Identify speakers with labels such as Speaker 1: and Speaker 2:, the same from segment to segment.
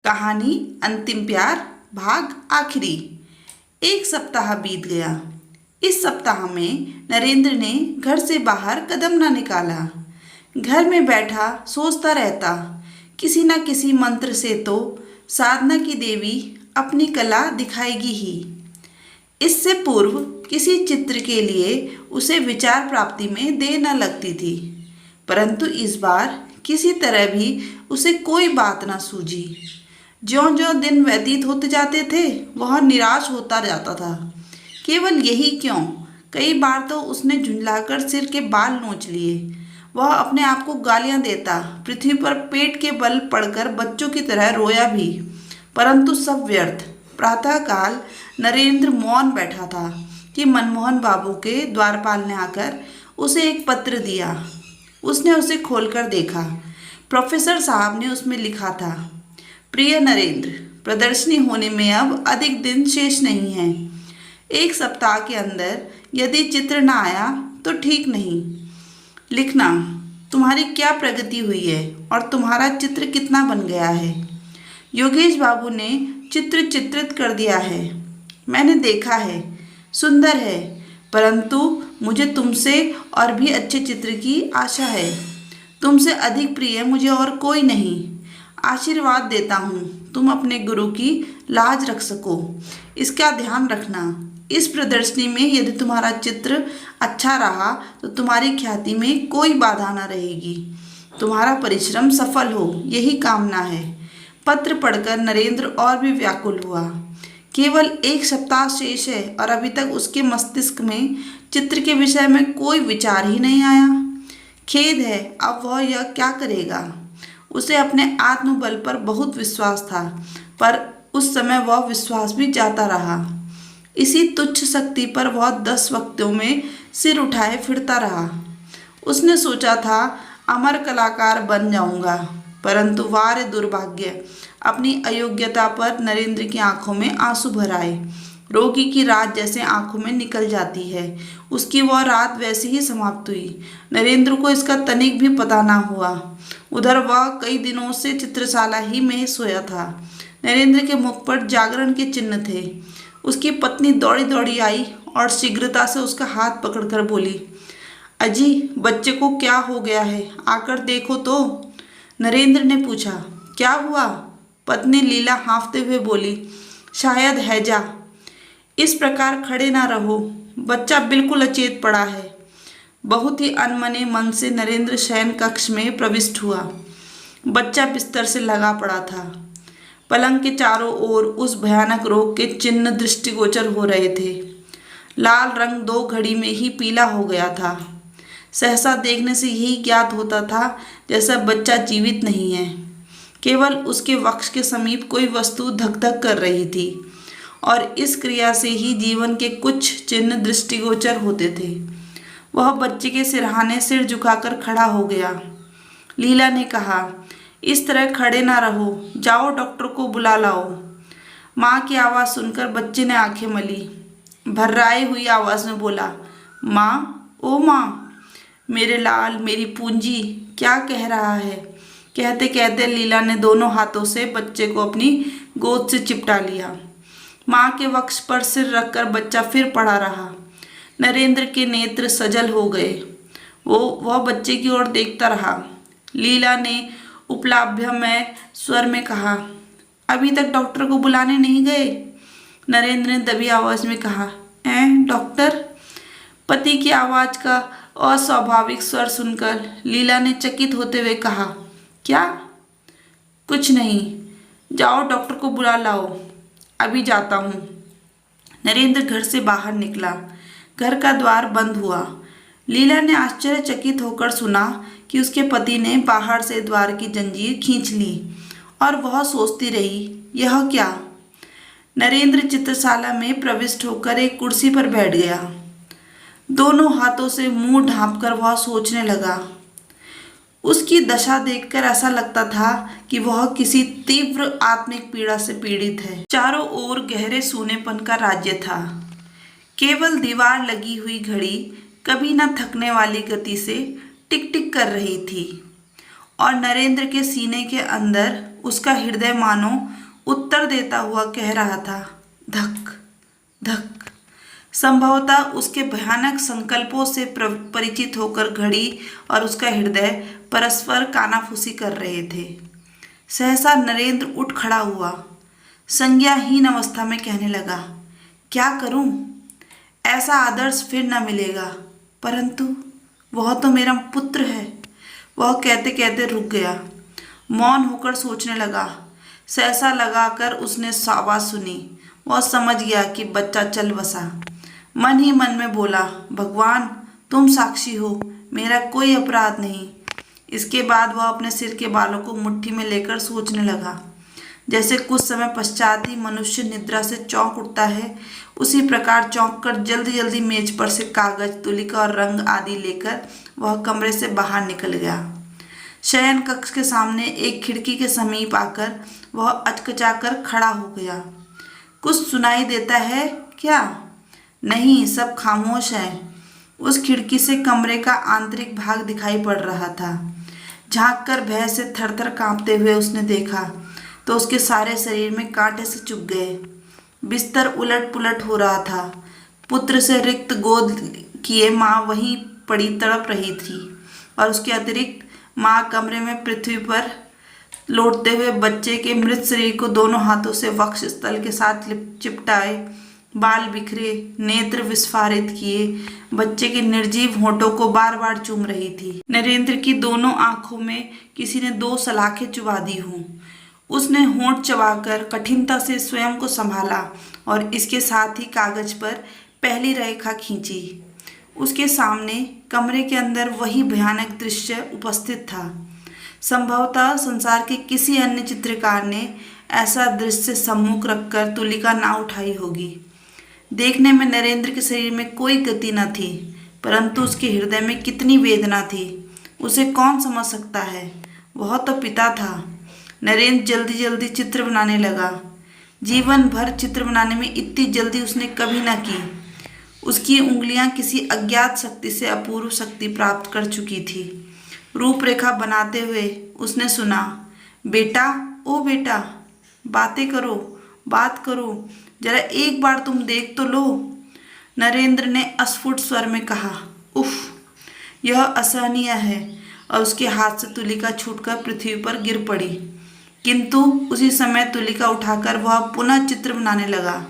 Speaker 1: कहानी अंतिम प्यार भाग आखिरी। एक सप्ताह बीत गया। इस सप्ताह में नरेंद्र ने घर से बाहर कदम न निकाला। घर में बैठा सोचता रहता, किसी न किसी मंत्र से तो साधना की देवी अपनी कला दिखाएगी ही। इससे पूर्व किसी चित्र के लिए उसे विचार प्राप्ति में देर न लगती थी, परंतु इस बार किसी तरह भी उसे कोई बात न सूझी। ज्यों-ज्यों दिन व्यतीत होते जाते थे, वह निराश होता जाता था। केवल यही क्यों, कई बार तो उसने झुंझलाकर सिर के बाल नोच लिए। वह अपने आप को गालियां देता, पृथ्वी पर पेट के बल पड़कर बच्चों की तरह रोया भी, परंतु सब व्यर्थ। प्रातःकाल नरेंद्र मौन बैठा था कि मनमोहन बाबू के द्वारपाल ने आकर उसे एक पत्र दिया। उसने उसे खोलकर देखा। प्रोफेसर साहब ने उसमें लिखा था, प्रिय नरेंद्र, प्रदर्शनी होने में अब अधिक दिन शेष नहीं है। एक सप्ताह के अंदर यदि चित्र न आया तो ठीक नहीं। लिखना तुम्हारी क्या प्रगति हुई है और तुम्हारा चित्र कितना बन गया है। योगेश बाबू ने चित्र चित्रित कर दिया है, मैंने देखा है, सुंदर है, परंतु मुझे तुमसे और भी अच्छे चित्र की आशा है। तुमसे अधिक प्रिय मुझे और कोई नहीं। आशीर्वाद देता हूँ तुम अपने गुरु की लाज रख सको। इसका ध्यान रखना, इस प्रदर्शनी में यदि तुम्हारा चित्र अच्छा रहा तो तुम्हारी ख्याति में कोई बाधा न रहेगी। तुम्हारा परिश्रम सफल हो, यही कामना है। पत्र पढ़कर नरेंद्र और भी व्याकुल हुआ। केवल एक सप्ताह शेष है और अभी तक उसके मस्तिष्क में चित्र के विषय में कोई विचार ही नहीं आया। खेद है, अब वह यह क्या करेगा। उसे अपने आत्मबल पर बहुत विश्वास था, पर उस समय वह विश्वास भी जाता रहा। इसी तुच्छ शक्ति पर वह 10 वक्तों में सिर उठाए फिरता रहा। उसने सोचा था अमर कलाकार बन जाऊंगा, परंतु वारे दुर्भाग्य, अपनी अयोग्यता पर नरेंद्र की आंखों में आंसू भर आए। रोगी की रात जैसे आंखों में निकल जाती है, उसकी वह रात वैसे ही समाप्त हुई। नरेंद्र को इसका तनिक भी पता ना हुआ। उधर वह कई दिनों से चित्रशाला ही में सोया था। नरेंद्र के मुख पर जागरण के चिन्ह थे। उसकी पत्नी दौड़ी दौड़ी आई और शीघ्रता से उसका हाथ पकड़कर बोली, अजी, बच्चे को क्या हो गया है, आकर देखो तो। नरेंद्र ने पूछा, क्या हुआ। पत्नी लीला हाँफते हुए बोली, शायद हैजा। इस प्रकार खड़े ना रहो, बच्चा बिल्कुल अचेत पड़ा है। बहुत ही अनमने मन से नरेंद्र शयन कक्ष में प्रविष्ट हुआ। बच्चा बिस्तर से लगा पड़ा था। पलंग के चारों ओर उस भयानक रोग के चिन्ह दृष्टिगोचर हो रहे थे। लाल रंग 2 घड़ी में ही पीला हो गया था। सहसा देखने से यही ज्ञात होता था जैसा बच्चा जीवित नहीं है। केवल उसके वक्ष के समीप कोई वस्तु धक धक कर रही थी और इस क्रिया से ही जीवन के कुछ चिन्ह दृष्टिगोचर होते थे। वह बच्चे के सिरहाने सिर झुकाकर खड़ा हो गया। लीला ने कहा, इस तरह खड़े ना रहो, जाओ डॉक्टर को बुला लाओ। माँ की आवाज़ सुनकर बच्चे ने आंखें मली। भर्राई हुई आवाज़ में बोला, माँ, ओ माँ, मेरे लाल, मेरी पूंजी, क्या कह रहा है। कहते कहते लीला ने दोनों हाथों से बच्चे को अपनी गोद से चिपटा लिया। माँ के वक्ष पर सिर रखकर बच्चा फिर पड़ा रहा। नरेंद्र के नेत्र सजल हो गए। वह बच्चे की ओर देखता रहा। लीला ने उपलाभ्यमय स्वर में कहा, अभी तक डॉक्टर को बुलाने नहीं गए। नरेंद्र ने दबी आवाज में कहा, डॉक्टर। पति की आवाज का अस्वाभाविक स्वर सुनकर लीला ने चकित होते हुए कहा, क्या। कुछ नहीं, जाओ डॉक्टर को बुला लाओ। अभी जाता हूँ। नरेंद्र घर से बाहर निकला। घर का द्वार बंद हुआ। लीला ने आश्चर्यचकित होकर सुना कि उसके पति ने बाहर से द्वार की जंजीर खींच ली और वह सोचती रही, यह क्या। नरेंद्र चित्रशाला में प्रविष्ट होकर एक कुर्सी पर बैठ गया। दोनों हाथों से मुंह ढांपकर वह सोचने लगा। उसकी दशा देखकर ऐसा लगता था कि वह किसी तीव्र आत्मिक पीड़ा से पीड़ित है। चारों ओर गहरे सूनेपन का राज्य था। केवल दीवार लगी हुई घड़ी कभी न थकने वाली गति से टिक टिक कर रही थी और नरेंद्र के सीने के अंदर उसका हृदय मानो उत्तर देता हुआ कह रहा था, धक धक। संभवतः उसके भयानक संकल्पों से परिचित होकर घड़ी और उसका हृदय परस्पर कानाफूसी कर रहे थे। सहसा नरेंद्र उठ खड़ा हुआ, संज्ञाहीन अवस्था में कहने लगा, क्या करूं? ऐसा आदर्श फिर न मिलेगा, परंतु वह तो मेरा पुत्र है। वह कहते कहते रुक गया, मौन होकर सोचने लगा। सहसा लगाकर उसने आवाज सुनी। वह समझ गया कि बच्चा चल बसा। मन ही मन में बोला, भगवान तुम साक्षी हो, मेरा कोई अपराध नहीं। इसके बाद वह अपने सिर के बालों को मुट्ठी में लेकर सोचने लगा। जैसे कुछ समय पश्चात ही मनुष्य निद्रा से चौंक उठता है, उसी प्रकार चौंक कर जल्दी जल्दी मेज पर से कागज, तुलिका और रंग आदि लेकर वह कमरे से बाहर निकल गया। शयन कक्ष के सामने एक खिड़की के समीप आकर वह अचकचाकर खड़ा हो गया। कुछ सुनाई देता है क्या? नहीं, सब खामोश है। उस खिड़की से कमरे का आंतरिक भाग दिखाई पड़ रहा था। झांक कर भय से थरथर कांपते हुए उसने देखा तो उसके सारे शरीर में कांटे से चुभ गए। बिस्तर उलट पुलट हो रहा था। पुत्र से रिक्त गोद किए माँ वहीं पड़ी तड़प रही थी और उसके अतिरिक्त माँ कमरे में पृथ्वी पर लौटते हुए बच्चे के मृत शरीर को दोनों हाथों से वक्ष स्थल के साथ चिपटाए, बाल बिखरे, नेत्र विस्फारित किए बच्चे के निर्जीव होठों को बार बार चूम रही थी। नरेंद्र की दोनों आंखों में किसी ने 2 सलाखें चुभा दी हों। उसने होंठ चबाकर कठिनता से स्वयं को संभाला और इसके साथ ही कागज पर पहली रेखा खींची। उसके सामने कमरे के अंदर वही भयानक दृश्य उपस्थित था। संभवतः संसार के किसी अन्य चित्रकार ने ऐसा दृश्य सम्मुख रखकर तुलिका ना उठाई होगी। देखने में नरेंद्र के शरीर में कोई गति न थी, परंतु उसके हृदय में कितनी वेदना थी उसे कौन समझ सकता है। वह तो पिता था। नरेंद्र जल्दी जल्दी चित्र बनाने लगा। जीवन भर चित्र बनाने में इतनी जल्दी उसने कभी न की। उसकी उंगलियां किसी अज्ञात शक्ति से अपूर्व शक्ति प्राप्त कर चुकी थी। रूपरेखा बनाते हुए उसने सुना, बेटा, ओ बेटा, बातें करो, बात करो, जरा एक बार तुम देख तो लो। नरेंद्र ने अस्फुट स्वर में कहा, उफ, यह असहनीय है, और उसके हाथ से तुलिका छूटकर पृथ्वी पर गिर पड़ी। किंतु उसी समय तुलिका उठाकर वह पुनः चित्र बनाने लगा।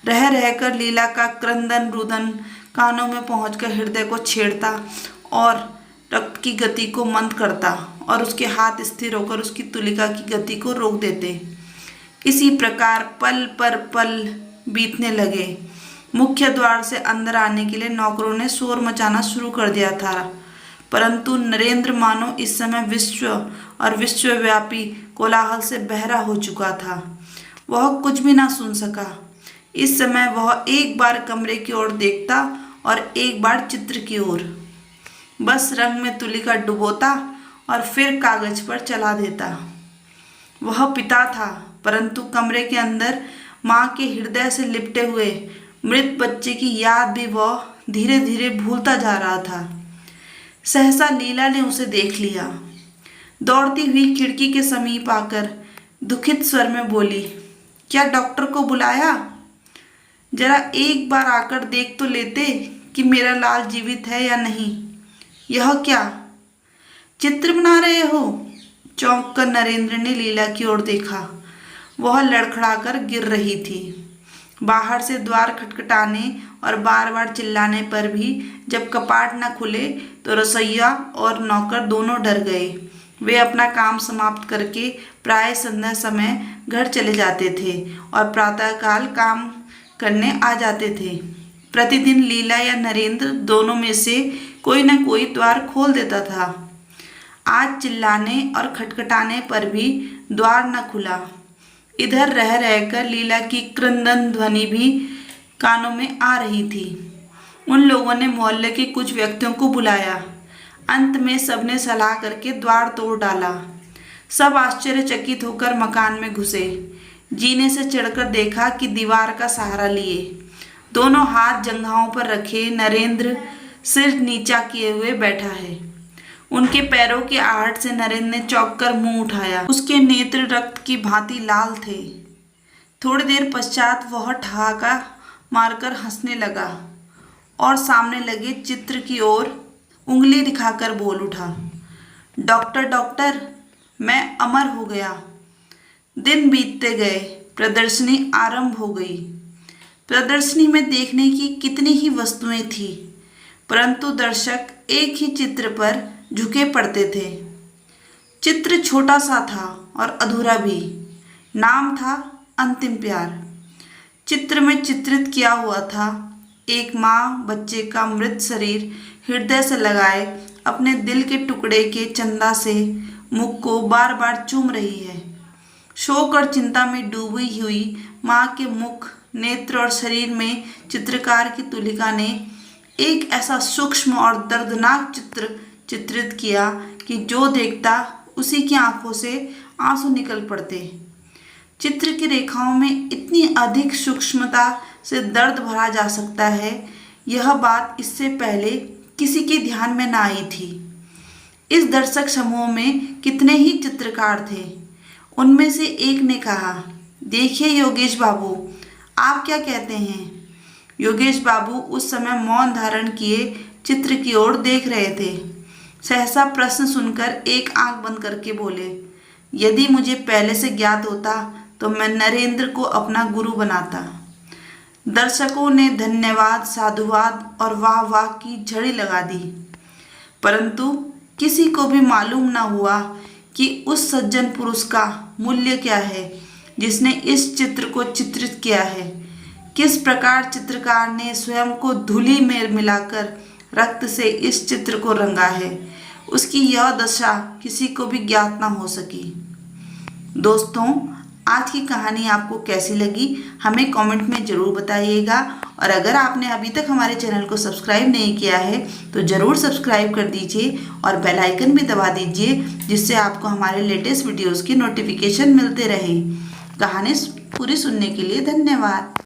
Speaker 1: रह रहकर लीला का क्रंदन रुदन कानों में पहुंचकर हृदय को छेड़ता और रक्त की गति को मंद करता और उसके हाथ स्थिर होकर उसकी तुलिका की गति को रोक देते। इसी प्रकार पल पर पल बीतने लगे। मुख्य द्वार से अंदर आने के लिए नौकरों ने शोर मचाना शुरू कर दिया था, परंतु नरेंद्र मानो इस समय विश्व और विश्वव्यापी कोलाहल से बहरा हो चुका था। वह कुछ भी ना सुन सका। इस समय वह एक बार कमरे की ओर देखता और एक बार चित्र की ओर। बस रंग में तुलिका डुबोता और फिर कागज पर चला देता। वह पिता था, परंतु कमरे के अंदर माँ के हृदय से लिपटे हुए मृत बच्चे की याद भी वह धीरे धीरे भूलता जा रहा था। सहसा लीला ने उसे देख लिया। दौड़ती हुई खिड़की के समीप आकर दुखित स्वर में बोली, क्या डॉक्टर को बुलाया? जरा एक बार आकर देख तो लेते कि मेरा लाल जीवित है या नहीं। यह क्या चित्र बना रहे हो? चौंक कर नरेंद्र ने लीला की ओर देखा। वह लड़खड़ाकर गिर रही थी। बाहर से द्वार खटखटाने और बार बार चिल्लाने पर भी जब कपाट न खुले तो रसोइया और नौकर दोनों डर गए। वे अपना काम समाप्त करके प्राय संध्या समय घर चले जाते थे और प्रातःकाल काम करने आ जाते थे। प्रतिदिन लीला या नरेंद्र दोनों में से कोई न कोई द्वार खोल देता था। आज चिल्लाने और खटखटाने पर भी द्वार न खुला। इधर रह रहकर लीला की क्रंदन ध्वनि भी कानों में आ रही थी। उन लोगों ने मोहल्ले के कुछ व्यक्तियों को बुलाया। अंत में सबने सलाह करके द्वार तोड़ डाला। सब आश्चर्यचकित होकर मकान में घुसे। जीने से चढ़कर देखा कि दीवार का सहारा लिए, दोनों हाथ जंघाओं पर रखे, नरेंद्र सिर नीचा किए हुए बैठा है। उनके पैरों की आहट से नरेंद्र ने चौंक कर मुंह उठाया। उसके नेत्र रक्त की भांति लाल थे। थोड़ी देर पश्चात वह ठहाका मारकर हंसने लगा और सामने लगे चित्र की ओर उंगली दिखाकर बोल उठा, डॉक्टर डॉक्टर, मैं अमर हो गया। दिन बीतते गए, प्रदर्शनी आरंभ हो गई। प्रदर्शनी में देखने की कितनी ही वस्तुएं थी, परंतु दर्शक एक ही चित्र पर झुके पड़ते थे। चित्र छोटा सा था और अधूरा भी। नाम था अंतिम प्यार। चित्र में चित्रित किया हुआ था एक माँ बच्चे का मृत शरीर हृदय से लगाए अपने दिल के टुकड़े के चंदा से मुख को बार बार चूम रही है। शोक और चिंता में डूबी हुई माँ के मुख, नेत्र और शरीर में चित्रकार की तुलिका ने एक ऐसा सूक्ष्म और दर्दनाक चित्र चित्रित किया कि जो देखता उसी की आंखों से आंसू निकल पड़ते। चित्र की रेखाओं में इतनी अधिक सूक्ष्मता से दर्द भरा जा सकता है, यह बात इससे पहले किसी के ध्यान में ना आई थी। इस दर्शक समूह में कितने ही चित्रकार थे। उनमें से एक ने कहा, देखिए योगेश बाबू, आप क्या कहते हैं? योगेश बाबू उस समय मौन धारण किए चित्र की ओर देख रहे थे। सहसा प्रश्न सुनकर एक आंख बंद करके बोले, यदि मुझे पहले से ज्ञात होता तो मैं नरेंद्र को अपना गुरु बनाता। दर्शकों ने धन्यवाद, साधुवाद और वाह वाह की झड़ी लगा दी, परंतु किसी को भी मालूम न हुआ कि उस सज्जन पुरुष का मूल्य क्या है जिसने इस चित्र को चित्रित किया है। किस प्रकार चित्रकार ने स्वयं को धूलि में मिलाकर रक्त से इस चित्र को रंगा है, उसकी यह दशा किसी को भी ज्ञात न हो सकी। दोस्तों, आज की कहानी आपको कैसी लगी हमें कमेंट में ज़रूर बताइएगा, और अगर आपने अभी तक हमारे चैनल को सब्सक्राइब नहीं किया है तो ज़रूर सब्सक्राइब कर दीजिए और बेल आइकन भी दबा दीजिए, जिससे आपको हमारे लेटेस्ट वीडियोस की नोटिफिकेशन मिलते रहे। कहानी पूरी सुनने के लिए धन्यवाद।